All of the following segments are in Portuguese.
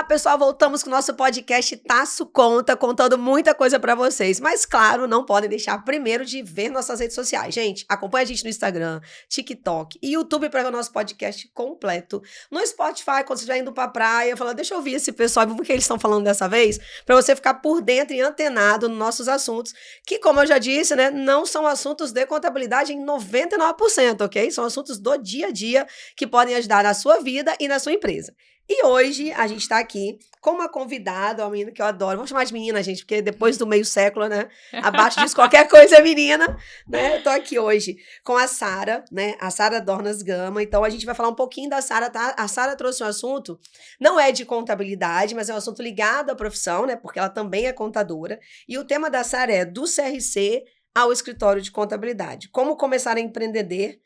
pessoal, voltamos com o nosso podcast Taço Conta, contando muita coisa pra vocês. Mas, claro, não podem deixar primeiro de ver nossas redes sociais. Gente, acompanha a gente no Instagram, TikTok e YouTube para ver o nosso podcast completo. No Spotify, quando você estiver indo pra praia, fala, deixa eu ouvir esse pessoal, o que eles estão falando dessa vez, pra você ficar por dentro e antenado nos nossos assuntos, que, como eu já disse, né, não são assuntos de contabilidade em 99%, ok? São assuntos do dia a dia que podem ajudar na sua vida e na sua empresa. E hoje a gente tá aqui com uma convidada, uma menina que eu adoro. Vamos chamar de menina, gente, porque depois do meio século, né? Abaixo disso, qualquer coisa é menina, né? Eu tô aqui hoje com a Sara, né? A Sara Dornas Gama. Então a gente vai falar um pouquinho da Sara, tá? A Sara trouxe um assunto, não é de contabilidade, mas é um assunto ligado à profissão, né? Porque ela também é contadora. E o tema da Sara é do CRC ao escritório de contabilidade. Como começar a empreender,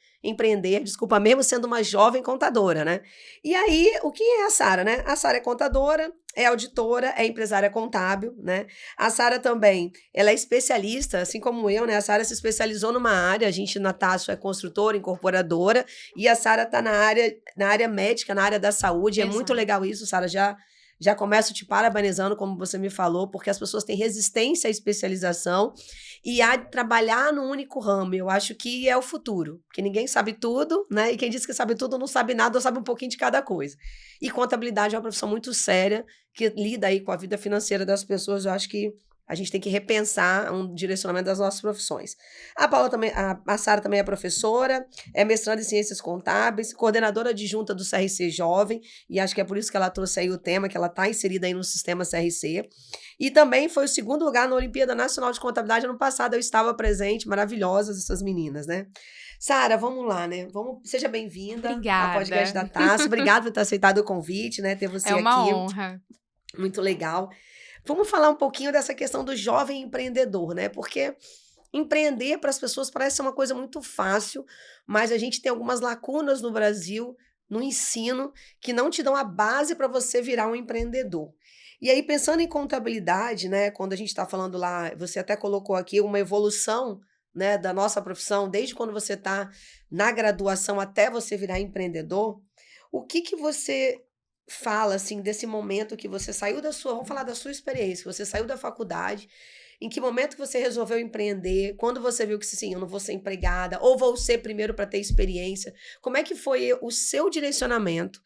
desculpa, mesmo sendo uma jovem contadora, né? E aí, o que é a Sara, né? A Sara é contadora, é auditora, é empresária contábil, né? A Sara também, ela é especialista, assim como eu, né? A Sara se especializou numa área, a gente na Taço é construtora, incorporadora, e a Sara tá na área médica, na área da saúde. Exato. É muito legal isso, Sara, já começo te parabenizando, como você me falou, porque as pessoas têm resistência à especialização e a trabalhar num único ramo. Eu acho que é o futuro, porque ninguém sabe tudo, né? E quem diz que sabe tudo não sabe nada ou sabe um pouquinho de cada coisa. E contabilidade é uma profissão muito séria, que lida aí com a vida financeira das pessoas. Eu acho que a gente tem que repensar um direcionamento das nossas profissões. A Paula também, a Sara também é professora, é mestranda em ciências contábeis, coordenadora adjunta do CRC Jovem, e acho que é por isso que ela trouxe aí o tema, que ela está inserida aí no sistema CRC. E também foi o segundo lugar na Olimpíada Nacional de Contabilidade. Ano passado eu estava presente, maravilhosas essas meninas, né? Sara, vamos lá, né? Seja bem-vinda ao podcast da Taço. Obrigada por ter aceitado o convite, né? Ter você aqui. É uma honra. Muito legal. Vamos falar um pouquinho dessa questão do jovem empreendedor, né? Porque empreender para as pessoas parece ser uma coisa muito fácil, mas a gente tem algumas lacunas no Brasil, no ensino, que não te dão a base para você virar um empreendedor. E aí, pensando em contabilidade, né? Quando a gente está falando lá, você até colocou aqui uma evolução, né, da nossa profissão, desde quando você está na graduação até você virar empreendedor, o que você fala, assim, desse momento que você saiu vamos falar da sua experiência, que você saiu da faculdade, em que momento que você resolveu empreender, quando você viu que, sim, eu não vou ser empregada, ou vou ser primeiro para ter experiência, como é que foi o seu direcionamento?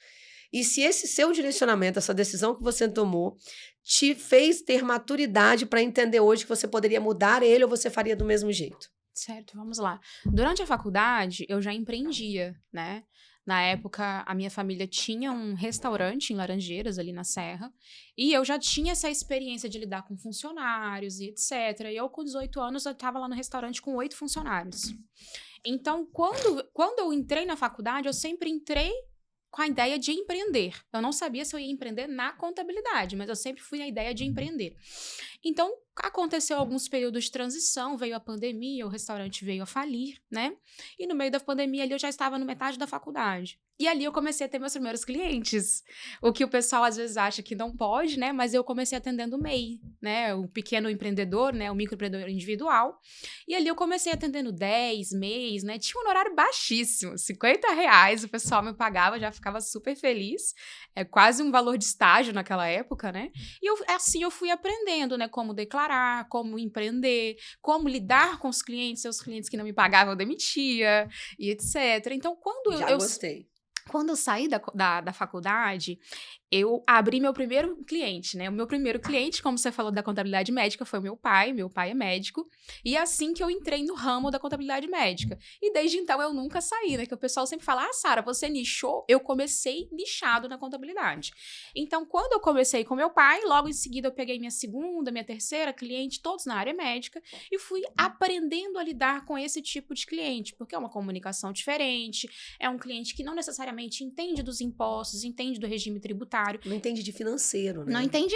E se esse seu direcionamento, essa decisão que você tomou, te fez ter maturidade para entender hoje que você poderia mudar ele ou você faria do mesmo jeito? Certo, vamos lá. Durante a faculdade, eu já empreendia, né? Na época, a minha família tinha um restaurante em Laranjeiras, ali na Serra, e eu já tinha essa experiência de lidar com funcionários e etc. E eu, com 18 anos, eu estava lá no restaurante com 8 funcionários. Então, quando eu entrei na faculdade, eu sempre entrei com a ideia de empreender. Eu não sabia se eu ia empreender na contabilidade, mas eu sempre fui na ideia de empreender. Então, aconteceu alguns períodos de transição, veio a pandemia, o restaurante veio a falir, né? E no meio da pandemia ali eu já estava no metade da faculdade. E ali eu comecei a ter meus primeiros clientes. O que o pessoal às vezes acha que não pode, né? Mas eu comecei atendendo o MEI, né? O pequeno empreendedor, né? O microempreendedor individual. E ali eu comecei atendendo 10 MEIs, né? Tinha um honorário baixíssimo, R$50 o pessoal me pagava, já ficava super feliz. É quase um valor de estágio naquela época, né? E assim eu fui aprendendo, né? Como declarar, como empreender, como lidar com os clientes, seus clientes que não me pagavam eu demitia, e etc. Então, Gostei. Quando eu saí da faculdade, eu abri meu primeiro cliente, né? O meu primeiro cliente, como você falou da contabilidade médica, foi meu pai é médico, e assim que eu entrei no ramo da contabilidade médica. E desde então eu nunca saí, né? Que o pessoal sempre fala, Sara, você nichou? Eu comecei nichado na contabilidade. Então, quando eu comecei com meu pai, logo em seguida eu peguei minha segunda, minha terceira cliente, todos na área médica, e fui aprendendo a lidar com esse tipo de cliente, porque é uma comunicação diferente, é um cliente que não necessariamente entende dos impostos, entende do regime tributário. Não entende de financeiro, né? Não entende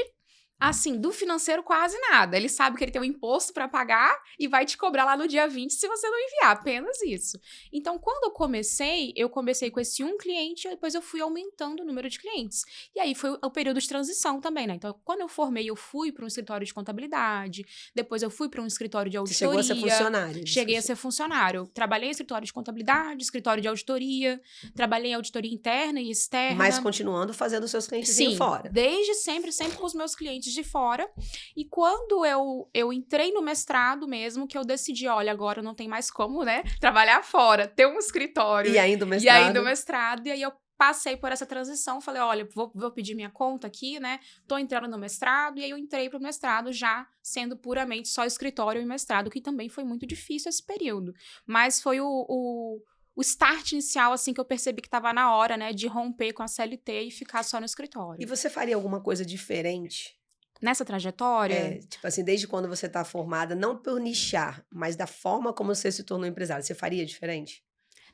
Assim, do financeiro quase nada. Ele sabe que ele tem um imposto para pagar e vai te cobrar lá no dia 20 se você não enviar, apenas isso. Então, quando eu comecei com esse um cliente e depois eu fui aumentando o número de clientes. E aí foi o período de transição também, né? Então, quando eu formei, eu fui para um escritório de contabilidade, depois eu fui para um escritório de Você auditoria. chegou a ser funcionário. Cheguei a ser funcionário. Trabalhei em escritório de contabilidade, escritório de auditoria, trabalhei em auditoria interna e externa. Mas continuando fazendo os seus clientes fora. Desde sempre, sempre com os meus clientes de fora. E quando eu entrei no mestrado mesmo, que eu decidi, olha, agora não tem mais como, né, trabalhar fora, ter um escritório. E ainda o mestrado. E aí eu passei por essa transição, falei, olha, vou pedir minha conta aqui, né, tô entrando no mestrado, e aí eu entrei pro mestrado já sendo puramente só escritório e mestrado, que também foi muito difícil esse período. Mas foi o start inicial, assim, que eu percebi que estava na hora, né, de romper com a CLT e ficar só no escritório. E você faria alguma coisa diferente? Nessa trajetória? Tipo assim, desde quando você tá formada, não por nichar, mas da forma como você se tornou empresária, você faria diferente?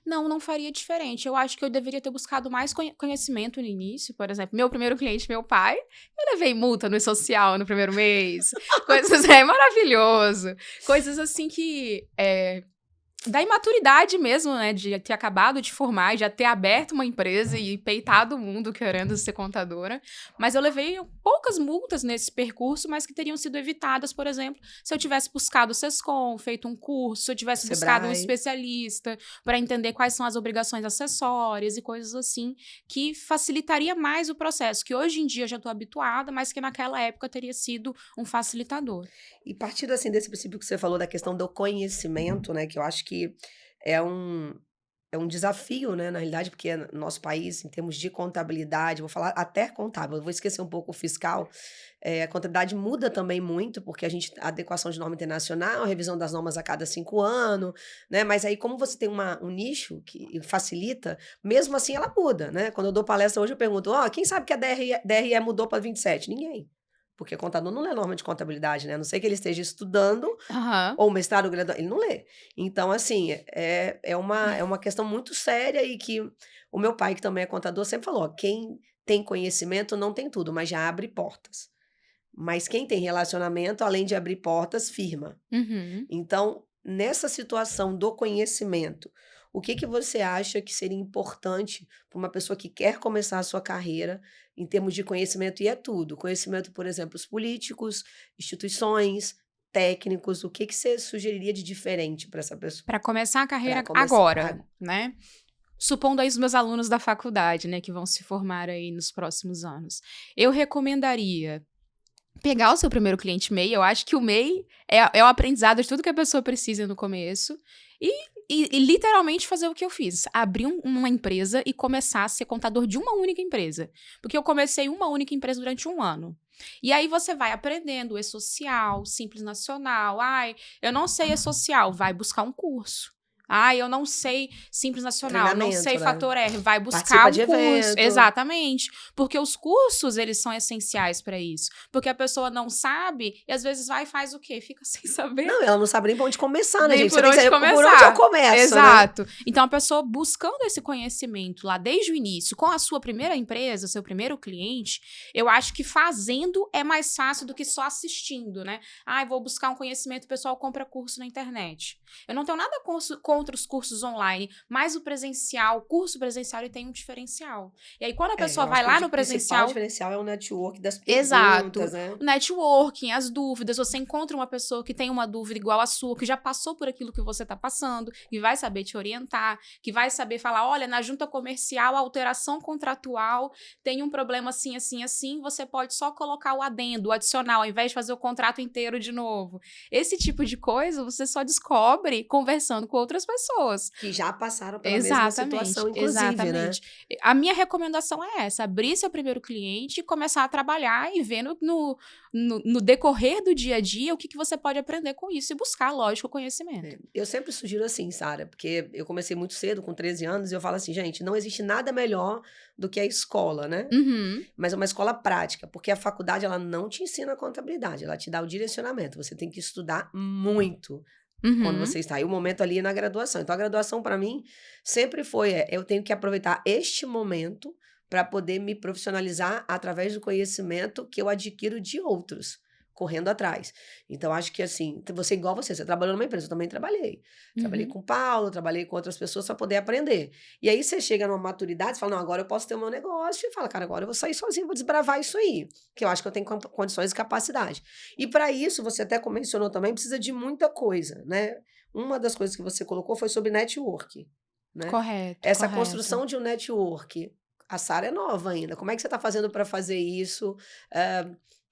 Não faria diferente. Eu acho que eu deveria ter buscado mais conhecimento no início. Por exemplo, meu primeiro cliente, meu pai, eu levei multa no social no primeiro mês. Coisas, maravilhoso. Coisas assim que... da imaturidade mesmo, né, de ter acabado de formar, já ter aberto uma empresa e peitado o mundo querendo ser contadora, mas eu levei poucas multas nesse percurso, mas que teriam sido evitadas, por exemplo, se eu tivesse buscado o SESCOM, feito um curso, se eu tivesse buscado um especialista para entender quais são as obrigações acessórias e coisas assim, que facilitaria mais o processo, que hoje em dia eu já estou habituada, mas que naquela época teria sido um facilitador. E partindo assim desse princípio que você falou da questão do conhecimento, né, que eu acho que é um desafio, né, na realidade, porque no nosso país, em termos de contabilidade, vou falar até contábil, eu vou esquecer um pouco o fiscal, a contabilidade muda também muito, porque a adequação de norma internacional, revisão das normas a cada 5 anos, né, mas aí como você tem um nicho que facilita, mesmo assim ela muda, né, quando eu dou palestra hoje eu pergunto, quem sabe que a DRE mudou para 27? Ninguém. Porque contador não lê norma de contabilidade, né? A não sei que ele esteja estudando ou mestrado, graduado, ele não lê. Então, assim, é uma questão muito séria e que o meu pai, que também é contador, sempre falou, quem tem conhecimento não tem tudo, mas já abre portas. Mas quem tem relacionamento, além de abrir portas, firma. Uhum. Então, nessa situação do conhecimento, o que você acha que seria importante para uma pessoa que quer começar a sua carreira em termos de conhecimento? E é tudo. Conhecimento, por exemplo, os políticos, instituições, técnicos. O que você sugeriria de diferente para essa pessoa? Para começar a carreira agora, né? Supondo aí os meus alunos da faculdade, né, que vão se formar aí nos próximos anos. Eu recomendaria pegar o seu primeiro cliente MEI. Eu acho que o MEI é o aprendizado de tudo que a pessoa precisa no começo. E literalmente fazer o que eu fiz. Abrir uma empresa e começar a ser contador de uma única empresa. Porque eu comecei uma única empresa durante 1 ano. E aí você vai aprendendo e-social, Simples Nacional. Eu não sei e-social, vai buscar um curso. Eu não sei Simples Nacional, não sei Fator R, vai buscar um curso. Exatamente. Porque os cursos, eles são essenciais para isso. Porque a pessoa não sabe e às vezes vai e faz o quê? Fica sem saber. Não, ela não sabe nem por onde começar, né, nem gente? Por onde eu começo, exato. Né? Então, a pessoa buscando esse conhecimento lá desde o início, com a sua primeira empresa, seu primeiro cliente, eu acho que fazendo é mais fácil do que só assistindo, né? Vou buscar um conhecimento, o pessoal compra curso na internet. Eu não tenho nada contra os cursos online, mas o curso presencial, ele tem um diferencial. E aí, quando a pessoa vai lá no presencial... O diferencial é o network das perguntas, exato, né? O networking, as dúvidas, você encontra uma pessoa que tem uma dúvida igual a sua, que já passou por aquilo que você está passando, que vai saber te orientar, que vai saber falar, olha, na junta comercial, a alteração contratual tem um problema assim, assim, assim, você pode só colocar o adendo, o adicional, ao invés de fazer o contrato inteiro de novo. Esse tipo de coisa você só descobre conversando com outras pessoas. Que já passaram pela mesma situação, inclusive, né? A minha recomendação é essa, abrir seu primeiro cliente e começar a trabalhar e ver no decorrer do dia a dia o que você pode aprender com isso e buscar, lógico, o conhecimento. Eu sempre sugiro assim, Sara, porque eu comecei muito cedo, com 13 anos, e eu falo assim, gente, não existe nada melhor do que a escola, né? Uhum. Mas é uma escola prática, porque a faculdade, ela não te ensina a contabilidade, ela te dá o direcionamento, você tem que estudar muito. Quando você está. E o momento ali é na graduação. Então, a graduação, para mim, sempre foi, eu tenho que aproveitar este momento para poder me profissionalizar através do conhecimento que eu adquiro de outros, correndo atrás. Então, acho que assim, igual você trabalhou numa empresa, eu também trabalhei. Trabalhei com o Paulo, trabalhei com outras pessoas para poder aprender. E aí você chega numa maturidade, você fala, não, agora eu posso ter o meu negócio, e fala, cara, agora eu vou sair sozinho, vou desbravar isso aí, que eu acho que eu tenho condições e capacidade. E para isso, você até mencionou também, precisa de muita coisa, né? Uma das coisas que você colocou foi sobre network, né? Correto, Essa correto. construção de um network. A Sara é nova ainda. Como é que você está fazendo para fazer isso?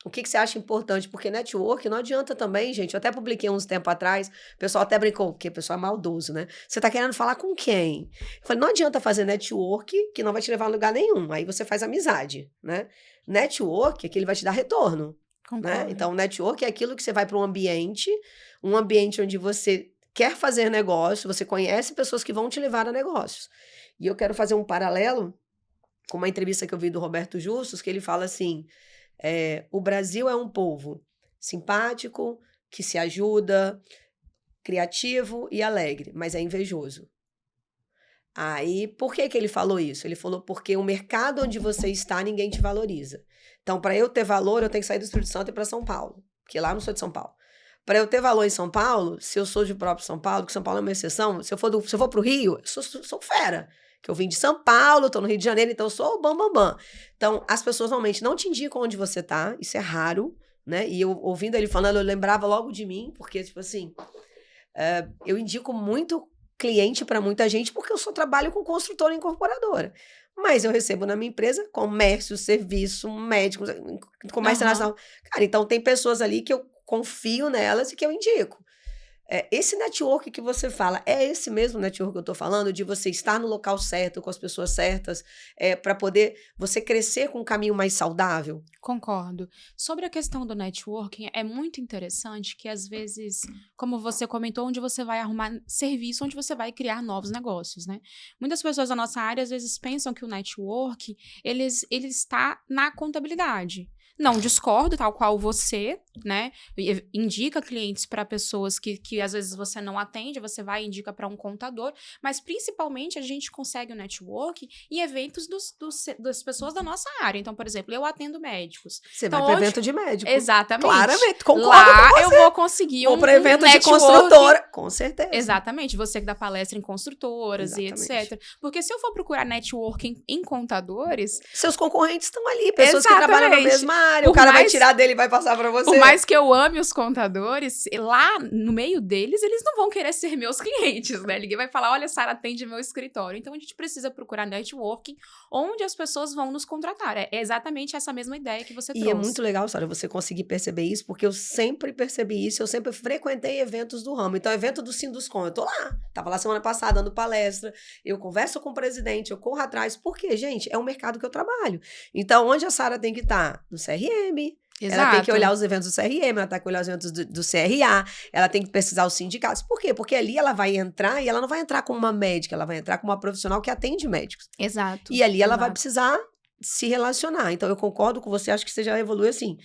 O que você acha importante? Porque network não adianta também, gente. Eu até publiquei uns tempo atrás, o pessoal até brincou, porque o pessoal é maldoso, né? Você está querendo falar com quem? Eu falei, não adianta fazer network que não vai te levar a lugar nenhum. Aí você faz amizade, né? Network é que ele vai te dar retorno. Né? Então, network é aquilo que você vai para um ambiente onde você quer fazer negócio, você conhece pessoas que vão te levar a negócios. E eu quero fazer um paralelo com uma entrevista que eu vi do Roberto Justus, que ele fala assim, o Brasil é um povo simpático, que se ajuda, criativo e alegre, mas é invejoso. Aí, por que ele falou isso? Ele falou porque o mercado onde você está, ninguém te valoriza. Então, para eu ter valor, eu tenho que sair do Espírito Santo e ir para São Paulo, porque lá eu não sou de São Paulo. Para eu ter valor em São Paulo, se eu sou de próprio São Paulo, que São Paulo é uma exceção, se eu for para o Rio, eu sou fera. Que eu vim de São Paulo, estou no Rio de Janeiro, então eu sou o bam. Então, as pessoas normalmente não te indicam onde você tá, isso é raro, né? E eu, ouvindo ele falando, eu lembrava logo de mim, porque, tipo assim, eu indico muito cliente para muita gente, porque eu só trabalho com construtora e incorporadora. Mas eu recebo na minha empresa comércio, serviço, médico, comércio internacional. Cara, então tem pessoas ali que eu confio nelas e que eu indico. Esse network que você fala, é esse mesmo network que eu estou falando, de você estar no local certo, com as pessoas certas, para poder você crescer com um caminho mais saudável? Concordo. Sobre a questão do networking, é muito interessante que, às vezes, como você comentou, onde você vai arrumar serviço, onde você vai criar novos negócios, né? Muitas pessoas da nossa área, às vezes, pensam que o network, ele está na contabilidade. Não discordo, tal qual você, né? Indica clientes para pessoas que às vezes você não atende, você vai e indica para um contador, mas principalmente a gente consegue o network em eventos das pessoas da nossa área. Então, por exemplo, eu atendo médicos. Você então, vai para evento de médico. Exatamente. Claramente, concordo lá com você. Eu vou conseguir Ou para evento de construtora. Com certeza. Exatamente. Você que dá palestra em construtoras e etc. Porque se eu for procurar networking em contadores... Seus concorrentes estão ali, pessoas que trabalham na mesma área. O cara vai tirar dele e vai passar para você. Por mais que eu ame os contadores, lá no meio deles, eles não vão querer ser meus clientes, né? Ninguém vai falar, olha, Sara, atende meu escritório. Então, a gente precisa procurar networking onde as pessoas vão nos contratar. É exatamente essa mesma ideia que você trouxe. E é muito legal, Sara, você conseguir perceber isso, porque eu sempre percebi isso, eu sempre frequentei eventos do ramo. Então, evento do Sinduscom, eu tô lá. Tava lá semana passada dando palestra, eu converso com o presidente, eu corro atrás. Por quê, gente? É o mercado que eu trabalho. Então, onde a Sara tem que estar? No CRM. Exato. Ela tem que olhar os eventos do CRM, ela tem que olhar os eventos do CRA, ela tem que pesquisar os sindicatos. Por quê? Porque ali ela vai entrar e ela não vai entrar como uma médica, ela vai entrar como uma profissional que atende médicos. Exato. E ali ela vai precisar se relacionar. Então, eu concordo com você, acho que você já evolui assim.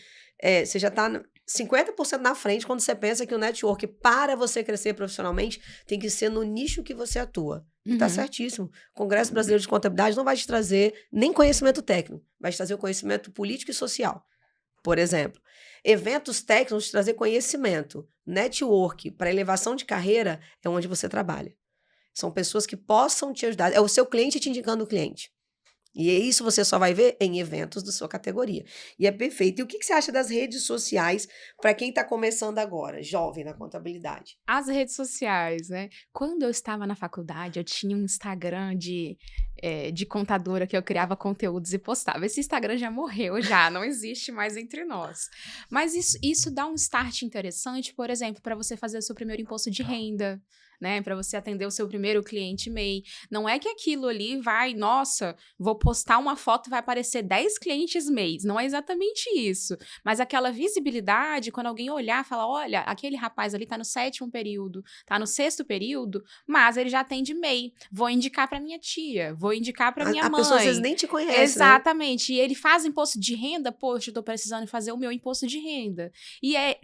Você já está 50% na frente quando você pensa que o network, para você crescer profissionalmente, tem que ser no nicho que você atua. E tá certíssimo. O Congresso Brasileiro de Contabilidade não vai te trazer nem conhecimento técnico, vai te trazer o conhecimento político e social. Por exemplo, eventos técnicos vão te trazer conhecimento. Network para elevação de carreira é onde você trabalha. São pessoas que possam te ajudar. É o seu cliente te indicando o cliente. E isso você só vai ver em eventos da sua categoria. E é perfeito. E o que você acha das redes sociais para quem está começando agora, jovem na contabilidade? As redes sociais, né? Quando eu estava na faculdade, eu tinha um Instagram de contadora que eu criava conteúdos e postava. Esse Instagram já morreu, não existe mais entre nós. Mas isso dá um start interessante, por exemplo, para você fazer o seu primeiro imposto de renda, né, para você atender o seu primeiro cliente MEI. Não é que aquilo ali vai, nossa, vou postar uma foto e vai aparecer 10 clientes MEIs. Não é exatamente isso. Mas aquela visibilidade, quando alguém olhar, falar, olha, aquele rapaz ali tá no 7º período, tá no 6º período, mas ele já atende MEI. Vou indicar para minha tia, vou indicar para minha mãe. A pessoa às vezes nem te conhece, exatamente. Né? E ele faz imposto de renda, poxa, eu tô precisando fazer o meu imposto de renda. E é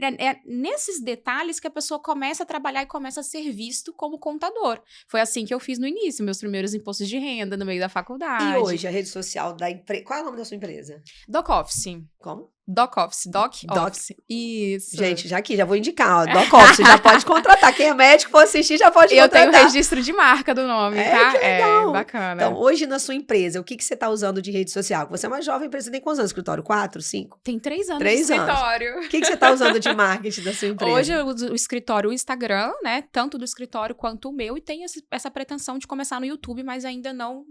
nesses detalhes que a pessoa começa a trabalhar e começa a ser visto visto como contador. Foi assim que eu fiz no início, meus primeiros impostos de renda no meio da faculdade. E hoje, a rede social da empresa... Qual é o nome da sua empresa? Doc Office. Como? Doc Office. Doc Office. Isso. Gente, já vou indicar, ó. Doc Office, já pode contratar. Quem é médico for assistir, já pode contratar. Eu tenho registro de marca do nome, tá? Que legal. É, bacana. Então, hoje na sua empresa, o que você está usando de rede social? Você é uma jovem empresa, tem quantos anos? Escritório? 4, 5? Tem 3 anos 3 de anos. escritório. O que você está usando de marketing da sua empresa? Hoje eu uso o escritório, o Instagram, né? Tanto do escritório quanto o meu. E tenho essa pretensão de começar no YouTube, mas ainda não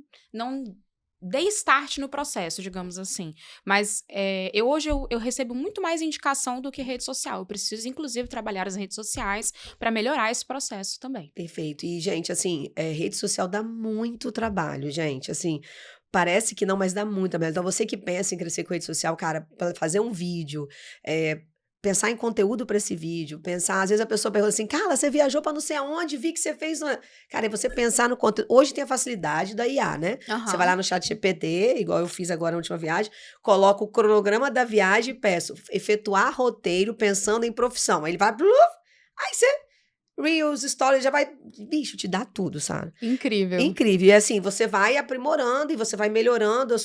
dei start no processo, digamos assim. Mas hoje eu recebo muito mais indicação do que rede social. Eu preciso, inclusive, trabalhar as redes sociais para melhorar esse processo também. Perfeito. E, gente, assim, rede social dá muito trabalho, gente. Assim, parece que não, mas dá muito trabalho. Então, você que pensa em crescer com rede social, cara, para fazer um vídeo, pensar em conteúdo para esse vídeo, pensar, às vezes a pessoa pergunta assim, Carla, você viajou para não sei aonde, vi que você fez... Cara, é você pensar no conteúdo. Hoje tem a facilidade da IA, né? Uhum. Você vai lá no ChatGPT, igual eu fiz agora na última viagem, coloco o cronograma da viagem e peço efetuar roteiro pensando em profissão. Aí ele vai... Aí você... Reels, Stories, já vai... Bicho, te dá tudo, sabe? Incrível. Incrível. E assim, você vai aprimorando e você vai melhorando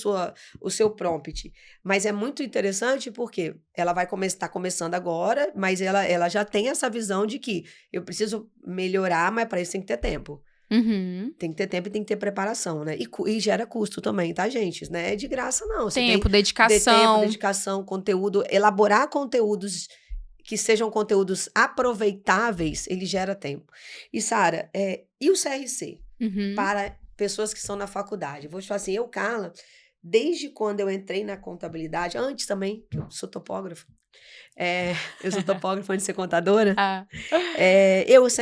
o seu prompt. Mas é muito interessante porque ela vai tá começando agora, mas ela já tem essa visão de que eu preciso melhorar, mas para isso tem que ter tempo. Uhum. Tem que ter tempo e tem que ter preparação, né? E gera custo também, tá, gente? Não é de graça, não. Você Tempo, tem dedicação. dedicação, conteúdo, elaborar conteúdos que sejam conteúdos aproveitáveis, ele gera tempo. E, Sara, e o CRC? Uhum. Para pessoas que estão na faculdade. Vou te falar assim, eu, Carla, desde quando eu entrei na contabilidade, antes também, eu sou topógrafa, eu sou topógrafa antes de ser contadora,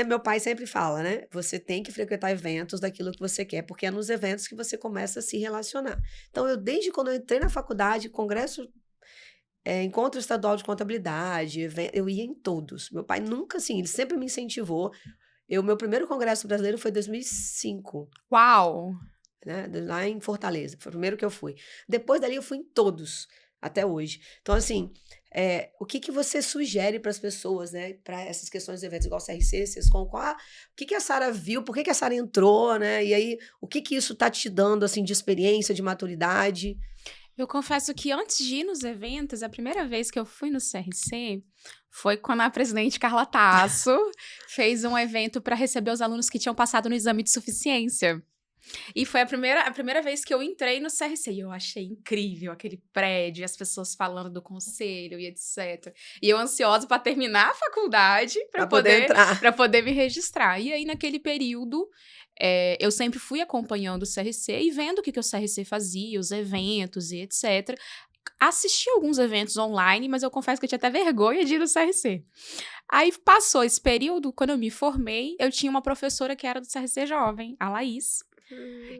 meu pai sempre fala, né? Você tem que frequentar eventos daquilo que você quer, porque é nos eventos que você começa a se relacionar. Então, desde quando eu entrei na faculdade, congresso... encontro estadual de contabilidade, eu ia em todos. Meu pai nunca, assim, ele sempre me incentivou. Meu primeiro congresso brasileiro foi em 2005. Uau! Né? Lá em Fortaleza. Foi o primeiro que eu fui. Depois dali eu fui em todos, até hoje. Então, assim, o que você sugere para as pessoas, né? Para essas questões de eventos, igual CRC, Sescom, o que a Sara viu, por que a Sara entrou, né? E aí, o que isso está te dando, assim, de experiência, de maturidade? Eu confesso que antes de ir nos eventos, a primeira vez que eu fui no CRC foi quando a presidente Carla Tasso fez um evento para receber os alunos que tinham passado no exame de suficiência. E foi a primeira vez que eu entrei no CRC. E eu achei incrível aquele prédio, as pessoas falando do conselho e etc. E eu ansiosa para terminar a faculdade para poder me registrar. E aí, naquele período... eu sempre fui acompanhando o CRC e vendo o que o CRC fazia, os eventos e etc. Assisti alguns eventos online, mas eu confesso que eu tinha até vergonha de ir no CRC. Aí passou esse período, quando eu me formei, eu tinha uma professora que era do CRC Jovem, a Laís.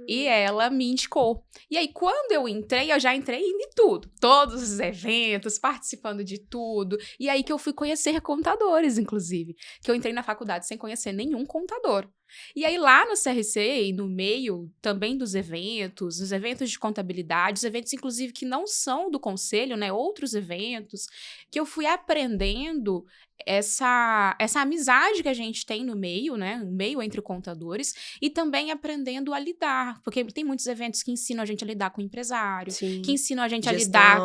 E ela me indicou. E aí, quando eu entrei, eu já entrei indo em tudo. Todos os eventos, participando de tudo. E aí que eu fui conhecer contadores, inclusive. Que eu entrei na faculdade sem conhecer nenhum contador. E aí, lá no CRC, e no meio também dos eventos, os eventos de contabilidade, os eventos, inclusive, que não são do conselho, né? Outros eventos, que eu fui aprendendo essa amizade que a gente tem no meio, né? No meio entre contadores, e também aprendendo a lidar, porque tem muitos eventos que ensinam a gente a lidar com o empresário, Sim. que ensinam a gente Gestão. a lidar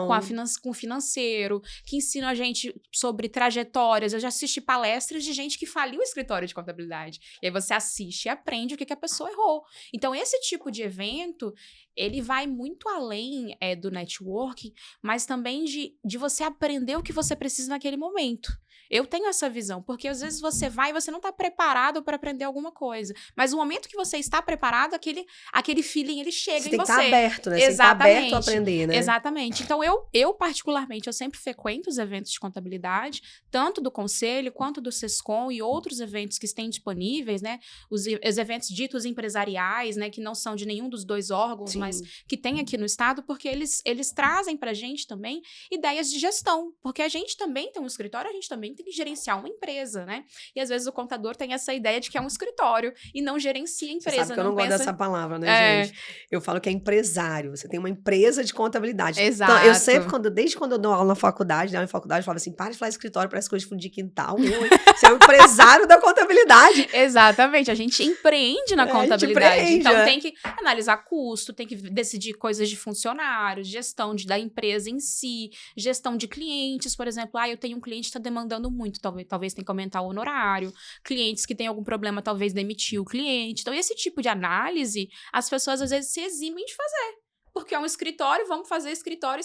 com o financeiro, que ensinam a gente sobre trajetórias. Eu já assisti palestras de gente que faliu o escritório de contabilidade. E aí você assiste e aprende o que a pessoa errou. Então, esse tipo de evento, ele vai muito além do networking, mas também de você aprender o que você precisa naquele momento. Eu tenho essa visão, porque às vezes você vai e você não está preparado para aprender alguma coisa. Mas no momento que você está preparado, aquele feeling, ele chega você em tem você. Que estar aberto, né? Exatamente. Você tem que estar aberto a aprender, né? Exatamente. Então, eu particularmente, eu sempre frequento os eventos de contabilidade, tanto do Conselho, quanto do Sescom e outros eventos que estão disponíveis, né? Os eventos ditos empresariais, né? Que não são de nenhum dos dois órgãos, Sim. mas que tem aqui no estado, porque eles trazem pra gente também ideias de gestão. Porque a gente também tem um escritório, a gente também tem que gerenciar uma empresa, né? E às vezes o contador tem essa ideia de que é um escritório e não gerencia a empresa. Você sabe que eu não gosto dessa palavra, né, gente? Eu falo que é empresário. Você tem uma empresa de contabilidade. Exato. Então, eu sempre, desde quando eu dou aula na faculdade, eu falava assim, para de falar escritório, parece coisa de fundo de quintal. Você é um empresário da contabilidade. Exatamente. A gente empreende na contabilidade. Então, tem que analisar custo, tem que decidir coisas de funcionários, gestão da empresa em si, gestão de clientes, por exemplo. Eu tenho um cliente que está demandando muito, talvez tenha que aumentar o honorário. Clientes que têm algum problema, talvez demitir o cliente. Então, esse tipo de análise, as pessoas às vezes se eximem de fazer. Porque é um escritório, vamos fazer escritório.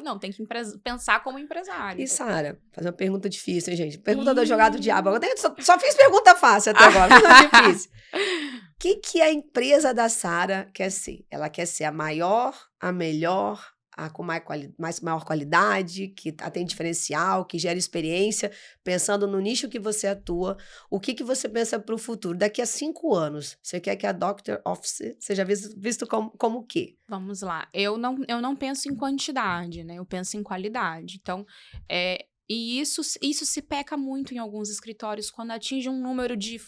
Não, tem que pensar como empresário. E Sara, fazer uma pergunta difícil, hein, gente? Pergunta do advogado do diabo. Eu só fiz pergunta fácil até agora, pergunta difícil. O que a empresa da Sara quer ser? Ela quer ser a maior, a melhor, a com maior qualidade, que tem diferencial, que gera experiência, pensando no nicho que você atua. O que você pensa para o futuro? Daqui a 5 anos, você quer que a Doctor Office seja visto como o quê? Vamos lá. Eu não penso em quantidade, né? Eu penso em qualidade. Então, e isso se peca muito em alguns escritórios. Quando atinge um número de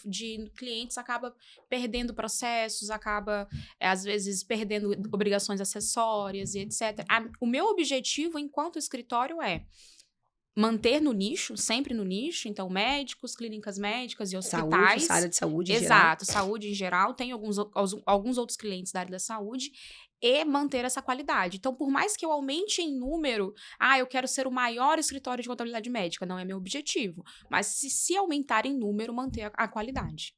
clientes, acaba perdendo processos, acaba, às vezes, perdendo obrigações acessórias e etc. O meu objetivo, enquanto escritório, é manter no nicho, sempre no nicho. Então, médicos, clínicas médicas e hospitais. Saúde, área de saúde em geral. Exato, saúde em geral. Tem alguns outros clientes da área da saúde. E manter essa qualidade. Então, por mais que eu aumente em número, eu quero ser o maior escritório de contabilidade médica, não é meu objetivo. Mas se aumentar em número, manter a qualidade.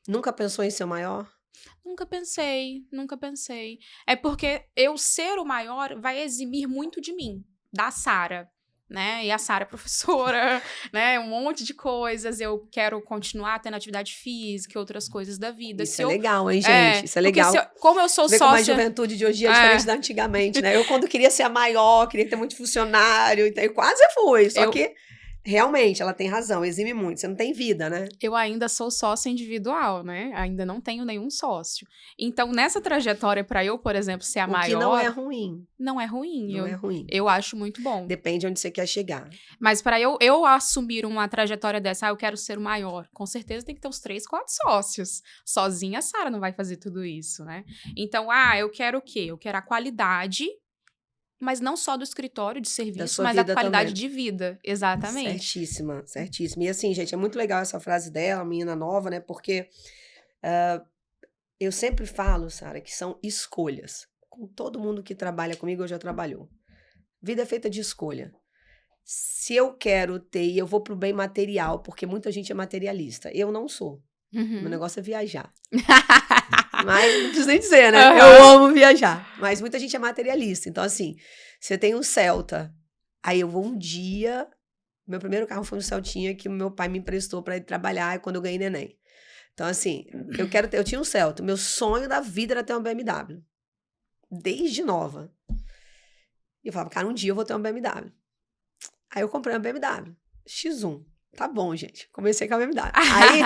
Nunca pensou em ser o maior? Nunca pensei. É porque eu ser o maior vai eximir muito de mim, da Sara. Né? E a Sara é professora, né? Um monte de coisas. Eu quero continuar tendo atividade física e outras coisas da vida. Isso é legal, hein, gente? Isso é legal. Como eu sou sócia... Como a juventude de hoje é diferente da antigamente, né? Eu, quando queria ser a maior, queria ter muito funcionário, então eu quase fui. Só que, realmente, ela tem razão, exime muito. Você não tem vida, né? Eu ainda sou sócia individual, né? Ainda não tenho nenhum sócio. Então, nessa trajetória, para eu, por exemplo, ser a maior... O que não é ruim. Não é ruim. Não é ruim. Eu acho muito bom. Depende de onde você quer chegar. Mas para eu assumir uma trajetória dessa, eu quero ser o maior. Com certeza tem que ter uns 3, 4 sócios. Sozinha, a Sara não vai fazer tudo isso, né? Então, eu quero o quê? Eu quero a qualidade... Mas não só do escritório de serviço, mas da qualidade de vida. Exatamente. Certíssima. E assim, gente, é muito legal essa frase dela, menina nova, né? Porque eu sempre falo, Sara, que são escolhas. Com todo mundo que trabalha comigo, eu já trabalhou. Vida é feita de escolha. Se eu quero ter, e eu vou pro bem material, porque muita gente é materialista. Eu não sou. Meu negócio é viajar. Mas não preciso nem dizer, né? Eu amo viajar. Mas muita gente é materialista. Então, assim, você tem um Celta. Aí eu vou um dia... Meu primeiro carro foi um Celtinha que o meu pai me emprestou para ir trabalhar quando eu ganhei neném. Então, assim, eu tinha um Celta. Meu sonho da vida era ter uma BMW. Desde nova. E eu falava, cara, um dia eu vou ter uma BMW. Aí eu comprei uma BMW. X1. Tá bom, gente. Comecei com a BMW. Aí,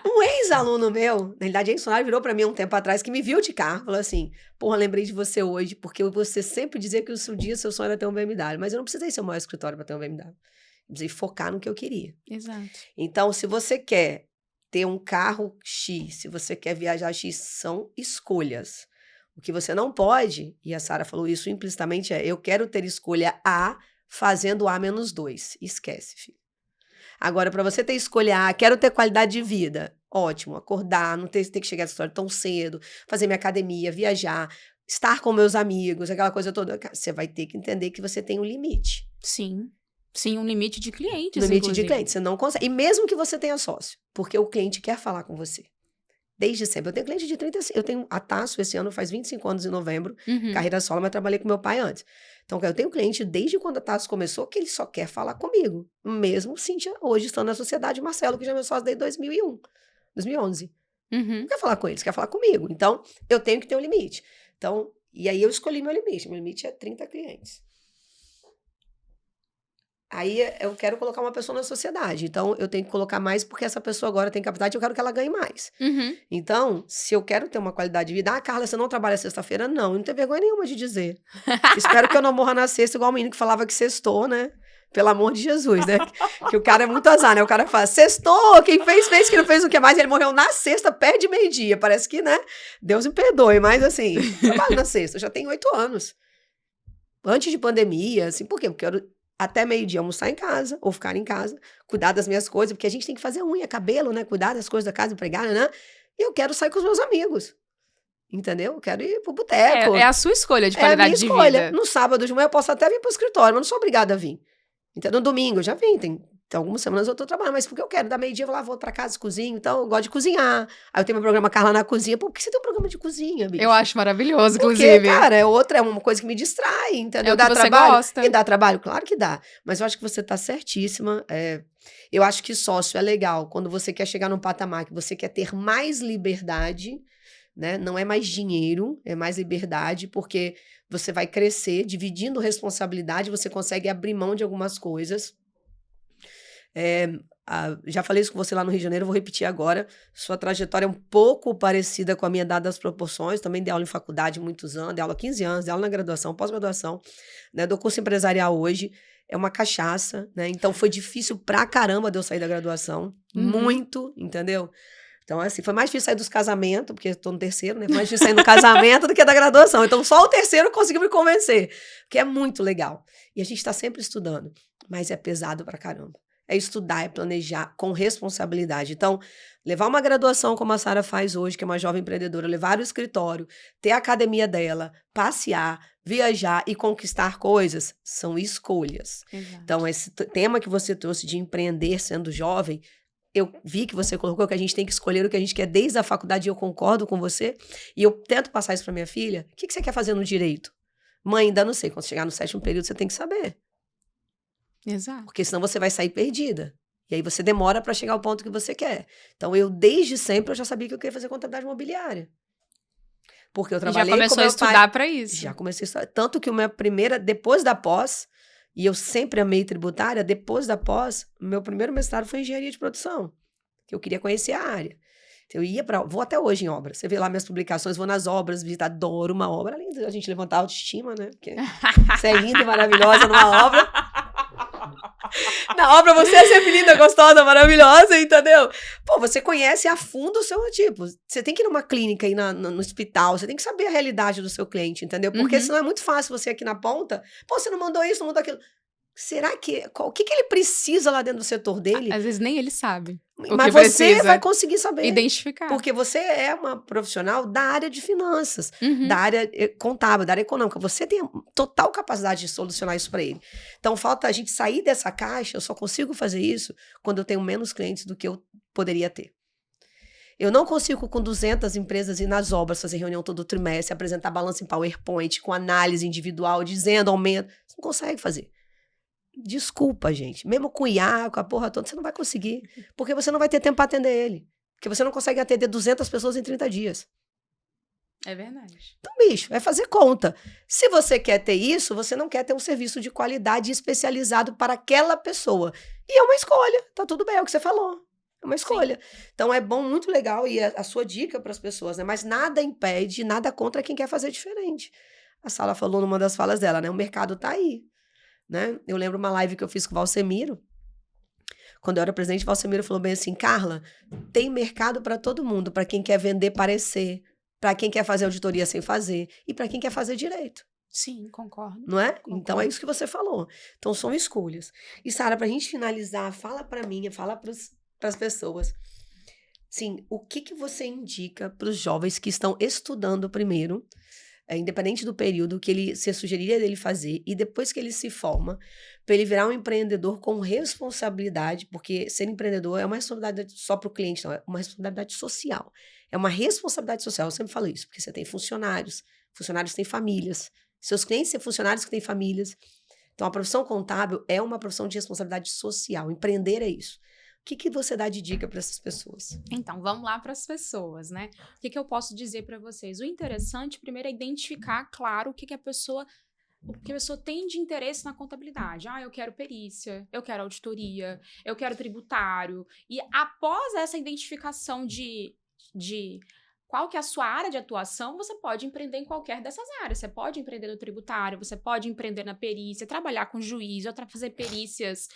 um ex-aluno meu, na realidade, ex-funcionário, virou pra mim um tempo atrás, que me viu de carro, falou assim, lembrei de você hoje, porque você sempre dizia que seu sonho era ter um BMW, mas eu não precisei ser o maior escritório pra ter um BMW. Eu precisei focar no que eu queria. Exato. Então, se você quer ter um carro X, se você quer viajar X, são escolhas. O que você não pode, e a Sara falou isso implicitamente, eu quero ter escolha A fazendo A-2. Esquece, filho. Agora, para você ter escolha A, quero ter qualidade de vida. Ótimo, acordar, não ter que chegar à história tão cedo, fazer minha academia, viajar, estar com meus amigos, aquela coisa toda. Você vai ter que entender que você tem um limite. Sim, um limite de clientes, limite de clientes, você não consegue. E mesmo que você tenha sócio, porque o cliente quer falar com você. Desde sempre. Eu tenho cliente de 35. Eu tenho a Tasso, esse ano faz 25 anos em novembro. Carreira solo, mas trabalhei com meu pai antes. Então, eu tenho cliente desde quando a Tasso começou que ele só quer falar comigo. Mesmo Cíntia, hoje estando na sociedade, Marcelo, que já é meu sócio desde 2011. Não quer falar com eles, quer falar comigo. Então, eu tenho que ter um limite. Então, e aí eu escolhi meu limite. Meu limite é 30 clientes. Aí eu quero colocar uma pessoa na sociedade. Então, eu tenho que colocar mais porque essa pessoa agora tem capacidade e eu quero que ela ganhe mais. Então, se eu quero ter uma qualidade de vida... Carla, você não trabalha sexta-feira? Não, eu não tenho vergonha nenhuma de dizer. Espero que eu não morra na sexta igual o menino que falava que sextou, né? Pelo amor de Jesus, né? Que o cara é muito azar, né? O cara fala, sextou, quem fez, fez, quem não fez, o que mais? Ele morreu na sexta, perto de meio-dia. Parece que, né? Deus me perdoe, mas assim, eu trabalho na sexta, eu já tenho 8 anos. Antes de pandemia, assim, por quê? Porque eu quero até meio-dia almoçar em casa, ou ficar em casa, cuidar das minhas coisas, porque a gente tem que fazer unha, cabelo, né? Cuidar das coisas da casa, empregada, né? E eu quero sair com os meus amigos. Entendeu? Eu quero ir pro boteco. É a sua escolha de É a minha qualidade de escolha. vida. No sábado de manhã eu posso até vir pro escritório, mas não sou obrigada a vir. Então, no domingo eu já vim, tem algumas semanas eu tô trabalhando, mas porque eu quero, da meio-dia eu vou lá, vou pra casa, cozinho, então eu gosto de cozinhar. Aí eu tenho meu programa Carla na Cozinha. Pô, por que você tem um programa de cozinha, bicho? Eu acho maravilhoso, Porque, inclusive. cara, é uma coisa que me distrai, entendeu? É o que Dá você trabalho? gosta. E dá trabalho? Claro que dá. Mas eu acho que você tá certíssima. Eu acho que sócio é legal quando você quer chegar num patamar que você quer ter mais liberdade, né? Não é mais dinheiro, é mais liberdade, porque você vai crescer, dividindo responsabilidade, você consegue abrir mão de algumas coisas. Já falei isso com você lá no Rio de Janeiro, vou repetir agora. Sua trajetória é um pouco parecida com a minha, dadas as proporções. Também dei aula em faculdade muitos anos, dei aula há 15 anos, dei aula na graduação, pós-graduação, né? Dou curso empresarial hoje. É uma cachaça, né? Então foi difícil pra caramba de eu sair da graduação. Muito, entendeu? Então, assim, foi mais difícil sair dos casamentos, porque eu tô no terceiro, né? Foi mais difícil sair no casamento do que da graduação. Então, só o terceiro conseguiu me convencer, que é muito legal. E a gente tá sempre estudando, mas é pesado pra caramba. É estudar, é planejar com responsabilidade. Então, levar uma graduação como a Sara faz hoje, que é uma jovem empreendedora, levar o escritório, ter a academia dela, passear, viajar e conquistar coisas, são escolhas. Exato. Então, esse tema que você trouxe de empreender sendo jovem, eu vi que você colocou que a gente tem que escolher o que a gente quer desde a faculdade, e eu concordo com você, e eu tento passar isso para minha filha. O que você quer fazer no direito? Mãe, ainda não sei. Quando chegar no 7º período, você tem que saber. Exato. Porque senão você vai sair perdida. E aí você demora para chegar ao ponto que você quer. Então, eu, desde sempre, eu já sabia que eu queria fazer contabilidade imobiliária. Porque eu trabalhei com meu pai. Já começou a estudar para isso. Já comecei a estudar. Tanto que o minha primeira, depois da pós, e eu sempre amei tributária, depois da pós, meu primeiro mestrado foi em engenharia de produção. Que eu queria conhecer a área. Então, eu ia vou até hoje em obra. Você vê lá minhas publicações, vou nas obras, visitar, adoro uma obra. Além de a gente levantar a autoestima, né? Porque você é linda e maravilhosa numa obra. Na obra você é sempre linda, gostosa, maravilhosa, entendeu? Pô, você conhece a fundo o seu tipo. Você tem que ir numa clínica, ir no hospital, você tem que saber a realidade do seu cliente, entendeu? Porque senão é muito fácil você aqui na ponta. Pô, você não mandou isso, não mandou aquilo. Será que... O que ele precisa lá dentro do setor dele? Às vezes nem ele sabe. Mas você vai conseguir saber. Identificar. Porque você é uma profissional da área de finanças, Uhum. da área contábil, da área econômica. Você tem total capacidade de solucionar isso para ele. Então, falta a gente sair dessa caixa. Eu só consigo fazer isso quando eu tenho menos clientes do que eu poderia ter. Eu não consigo, com 200 empresas, ir nas obras, fazer reunião todo trimestre, apresentar balanço em PowerPoint, com análise individual, dizendo aumento. Você não consegue fazer. Desculpa, gente. Mesmo com o IA, com a porra toda, você não vai conseguir. Porque você não vai ter tempo para atender ele. Porque você não consegue atender 200 pessoas em 30 dias. É verdade. Então, bicho, é fazer conta. Se você quer ter isso, você não quer ter um serviço de qualidade especializado para aquela pessoa. E é uma escolha. Tá tudo bem, é o que você falou. É uma escolha. Sim. Então, é bom, muito legal, e a sua dica para as pessoas, né? Mas nada impede, nada contra quem quer fazer diferente. A Sala falou numa das falas dela, né? O mercado tá aí. Né? Eu lembro uma live que eu fiz com o Valsemiro. Quando eu era presidente, o Valsemiro falou bem assim: Carla, tem mercado para todo mundo, para quem quer vender parecer, para quem quer fazer auditoria sem fazer e para quem quer fazer direito. Sim, concordo. Não é? Concordo. Então é isso que você falou. Então são escolhas. E Sara, para a gente finalizar, fala para mim, fala para as pessoas. Sim, o que você indica para os jovens que estão estudando primeiro, independente do período que você sugeriria dele fazer, e depois que ele se forma, para ele virar um empreendedor com responsabilidade, porque ser empreendedor é uma responsabilidade só para o cliente, não, é uma responsabilidade social. É uma responsabilidade social, eu sempre falo isso, porque você tem funcionários têm famílias, seus clientes têm funcionários que têm famílias. Então, a profissão contábil é uma profissão de responsabilidade social, empreender é isso. O que você dá de dica para essas pessoas? Então, vamos lá para as pessoas, né? O que eu posso dizer para vocês? O interessante, primeiro, é identificar, claro, o que a pessoa tem de interesse na contabilidade. Eu quero perícia, eu quero auditoria, eu quero tributário. E após essa identificação de qual que é a sua área de atuação, você pode empreender em qualquer dessas áreas. Você pode empreender no tributário, você pode empreender na perícia, trabalhar com juiz, ou fazer perícias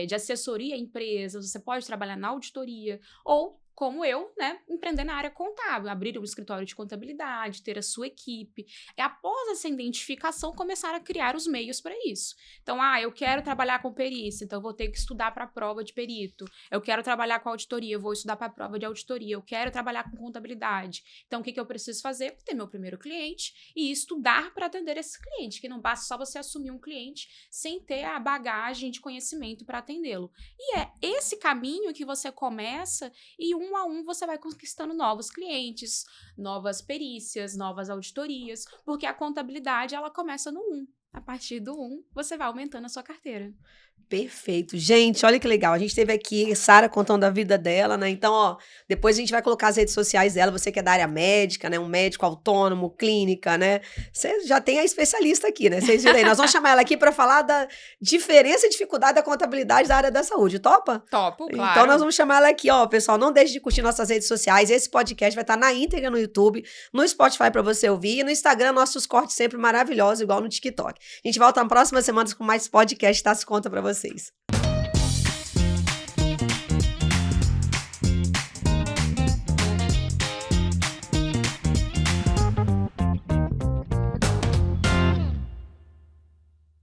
de assessoria a empresas, você pode trabalhar na auditoria, ou como eu, né, empreender na área contábil, abrir um escritório de contabilidade, ter a sua equipe. E após essa identificação, começar a criar os meios para isso. Então, eu quero trabalhar com perícia, então eu vou ter que estudar para a prova de perito. Eu quero trabalhar com auditoria, eu vou estudar para a prova de auditoria. Eu quero trabalhar com contabilidade. Então, o que eu preciso fazer? Ter meu primeiro cliente e estudar para atender esse cliente, que não basta só você assumir um cliente sem ter a bagagem de conhecimento para atendê-lo. E é esse caminho que você começa e um a um você vai conquistando novos clientes, novas perícias, novas auditorias, porque a contabilidade ela começa no 1. A partir do 1, você vai aumentando a sua carteira. Perfeito. Gente, olha que legal. A gente teve aqui Sara contando a vida dela, né? Então, depois a gente vai colocar as redes sociais dela. Você que é da área médica, né? Um médico autônomo, clínica, né? Você já tem a especialista aqui, né? Vocês viram aí. Nós vamos chamar ela aqui para falar da diferença e dificuldade da contabilidade da área da saúde. Topa? Topo, claro. Então, nós vamos chamar ela aqui, ó. Pessoal, não deixe de curtir nossas redes sociais. Esse podcast vai estar na íntegra no YouTube, no Spotify para você ouvir e no Instagram, nossos cortes sempre maravilhosos, igual no TikTok. A gente volta na próxima semana com mais podcast, tá? Se conta para vocês.